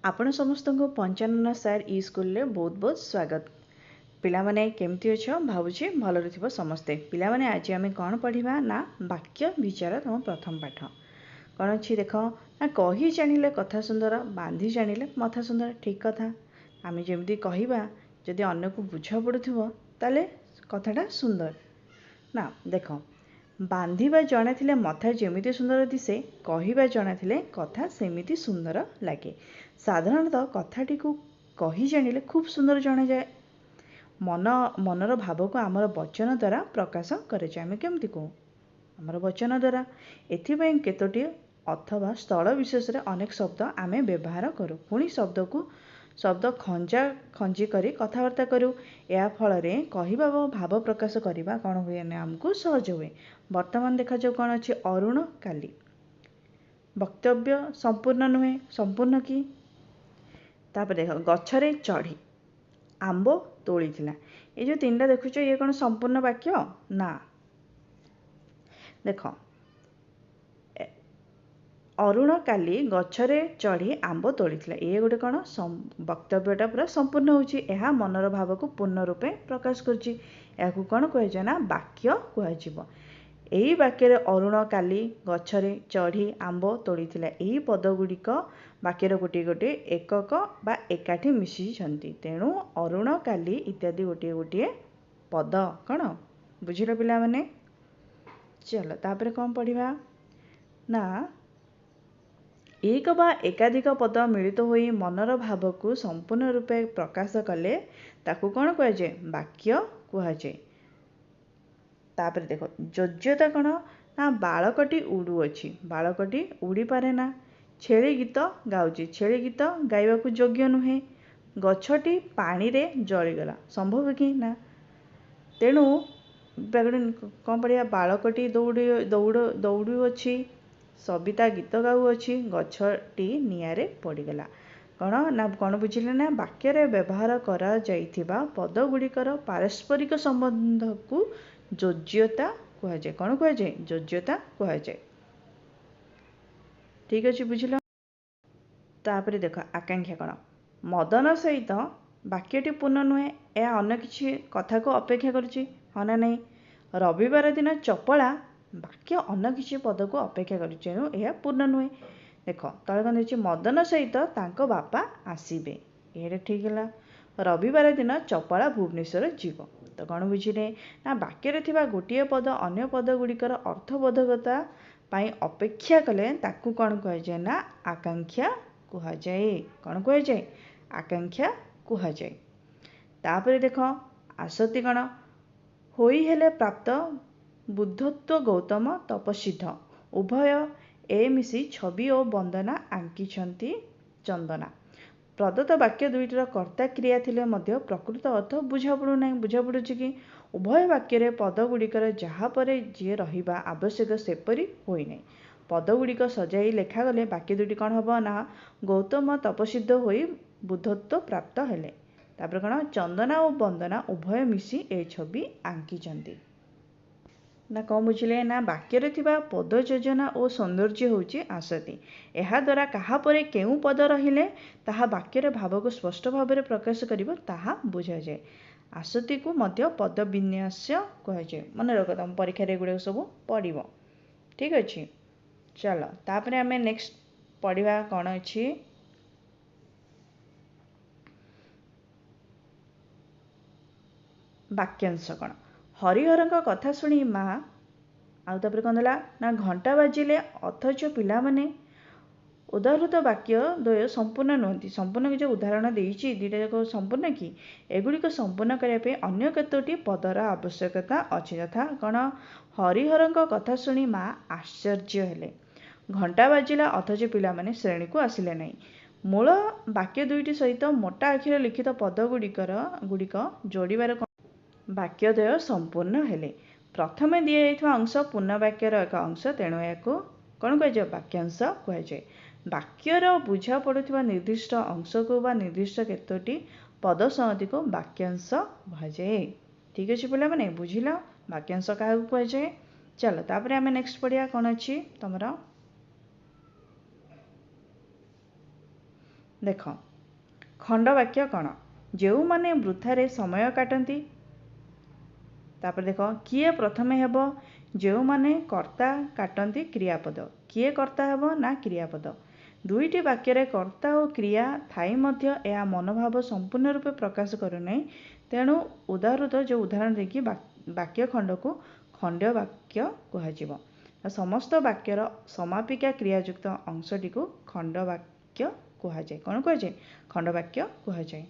आपण समस्त को पंचानन सार ई स्कूल रे बहुत बहुत स्वागत। पिला माने केमती अछ भावुची भल थिबो समस्ते। पिला माने आज आमे कोन पढिबा ना वाक्य विचार तम प्रथम पाठ कोन अछि देख ना कही जानिले कथा सुंदर बांधी जानिले मथा सुंदर ठीक कथा आमे जेमती कहिबा जदि अन्य को बुझा पडुथिबो ताले कथाटा सुंदर ना देख बांधिबा जणे थिले मथा जेमिति सुंदर दिसे कहिबा जणे थिले कथा सेमिति सुंदर लागे। साधारणतः कथाटी को कही जानिले खूब सुंदर जणे जाए। मनर भाव को आमर वचन द्वारा प्रकाश करे आमे केमति को आमर वचन द्वारा एथिपई केतोटी अथवा स्थल विशेष रे अनेक शब्द आमे व्यवहार करू पुणी शब्द खंजा खंजी करी कथबार्ता करू या फल रे कहिबा भाव प्रकाश करबा कोन हुए ने हमको सहज हुए। वर्तमान देखा जो कोन अछि अरुण काली वक्तव्य संपूर्ण नुहे संपूर्ण की तापर देख गछरे चढ़ी आंब तोली थिला ये जो तीनटा देखुछ ये कोन संपूर्ण वाक्य ना देख अरुण काली गछरे चढ़ी आंब तोली ये गोटे कौन वक्तव्यटा पूरा संपूर्ण होची एहा मनर भाव को पूर्ण रूपे प्रकाश करची याकू कौन कह ना वाक्य कह एही वाक्य अरुण काली गछरे चढ़ी आंब तोली एही पद गुड़िक वाक्यर गोटे गोटे एकक बा एकाठी मिसी तेणु अरुण काली इत्यादि गोटे गोटे पद कौन बुझिल पिला माने। चलो तापर कौन पढ़िबा ना एक बा एकाधिक पद मिलित होई मनर भाव को संपूर्ण रूपे प्रकाश कले ताकू कौन कह जाए वाक्य कह जाए। तापर देखो योज्यता कौन ना बालकटी उड़ू अच्छी बालकटी उड़ी पारे ना छेली गीत गाउची छेली गीत गाइबा को योग्य नुहे गछटी पानी रे जलीगला संभव कि ना तेणु कौन पढ़िया बालकटी दौड़ू अच्छी सबिता गीत गाऊ अच्छी गछटी निआरे पड़गला कौन ना कौन बुझिले ना वाक्य रे व्यवहार करा जाइथिबा पद गुड़िकर पारस्परिक संबंध को योज्यता कह जाए कौन कह जाए योज्यता कह जाए। ठीक अच्छे बुझिल तापर देख आकांक्षा कौन मदन सहित वाक्यटी पूर्ण नुहे यह अन्य किसी कथा को अपेक्षा करुच्ची हाँ ना नहीं रविवार दिन चपला वाक्य अन्य किसी पद को अपेक्षा करेणु यह पूर्ण नुहे देख तले कौन देखिए मदन सहित तांको बापा आसबे ये ठीक है रविवार दिन चपला भुवनेश्वर जीव तो कौन बुझे ना वाक्य थिबा गोटे पद अन्य पद गुड़िकर अर्थबोधकता अपेक्षा कले ताकू कौन कह जाए ना आकांक्षा कह जाए कौन कह जाए आकांक्षा कह जाए। तापर देख आसती कौन होई हेले प्राप्त बुद्धत्व गौतम तपसिद्ध उभय ए मिसी छवि और वंदना आंकिछंती चंदना प्रदत्त वाक्य दुईटर कर्ता क्रिया थिले मध्य प्रकृत अर्थ बुझा पड़ू ना बुझा पड़ुछि कि उभय वाक्य पद गुड़िकर जहाँ पर जी रहिबा आवश्यक सेपरी होई नै पद गुड़िक सजाई लेखागले वाक्य दुईटी कौन हम ना गौतम तपसिद्ध होई बुद्धत्व प्राप्त हेले तापर कौन चंदना और वंदना उभय मिसी ए छवि आंकिछंती ना कौन बुझिले ना वाक्य थिबा पद योजना और सौंदर्य होची आसती एहा द्वारा कहा परे केउ पद रहिले ताहा वाक्यर भाव को स्पष्ट भाव में प्रकाश करिवो ताहा बुझा जाए। आसती को मध्य पद विन्यास कह जाए मन रख तुम परीक्षा रे गुडे सब पढ़िबो ठीक अछि। चलो तापर आमे नेक्स्ट पढ़िबा कौन अछि वाक्यांश कौन हरिहर कथा शुणी माँ आउे कौन ना घंटा बाजिले अथच पिला माने उदाहृत वाक्य द्वय संपूर्ण नुहति संपूर्ण जो उदाहरण देती दुईटा जाक संपूर्ण कि एगुड़िक संपूर्ण करने अन्य केतोटी पदर आवश्यकता अच्छी यथा कौन हरिहर कथा शुणी माँ आश्चर्य हेले घंटा बाजिला अथच पिला माने श्रेणी को आसिले नहीं मूल वाक्य दुईटी सहित मोटा अक्षर लिखित पद गुड़िक जोड़ार वाक्यद्वय संपूर्ण हेले प्रथम दि जाइथिबा अंश पूर्ण वाक्यर एक अंश तेणु या कौन कह वाक्यांश कह जाए। वाक्यर बुझा पड़ुथिबा निर्दिष्ट अंश को बा निर्दिष्ट केतोटी पद संहति को वाक्यांश कह जाए। ठीक अच्छे पिला माने बुझिल वाक्यांश क्या कह जाए। चलो तापर आमे नेक्स्ट पढ़िया कौन अच्छी तुमर ଦେଖ, ଖଣ୍ଡବାକ୍ୟ କ'ଣ? ଯେଉଁମାନେ ବୃଥାରେ ସମୟ କାଟନ୍ତି। ତାପରେ ଦେଖ, କିଏ ପ୍ରଥମେ ହେବ? ଯେଉଁମାନେ କର୍ତ୍ତା କାଟନ୍ତି କ୍ରିୟାପଦ। କିଏ କର୍ତ୍ତା ହେବ? ନା କ୍ରିୟାପଦ। ଦୁଇଟି ବାକ୍ୟରେ କର୍ତ୍ତା ଓ କ୍ରିୟା ଥାଇ ମଧ୍ୟ ଏହା ମନୋଭାବ ସମ୍ପୂର୍ଣ୍ଣ ରୂପେ ପ୍ରକାଶ କରୁନାହିଁ। ତେଣୁ ଉଦାହୃତ ଯେଉଁ ଉଦାହରଣ ଦେଇକି ବାକ୍ୟ ଖଣ୍ଡକୁ ଖଣ୍ଡୀୟ ବାକ୍ୟ କୁହାଯିବ। ସମସ୍ତ ବାକ୍ୟର ସମାପିକା କ୍ରିୟାଯୁକ୍ତ ଅଂଶଟିକୁ ଖଣ୍ଡବାକ୍ୟ କୁହାଯାଏ। କ'ଣ କୁହାଯାଏ? ଖଣ୍ଡବାକ୍ୟ କୁହାଯାଏ।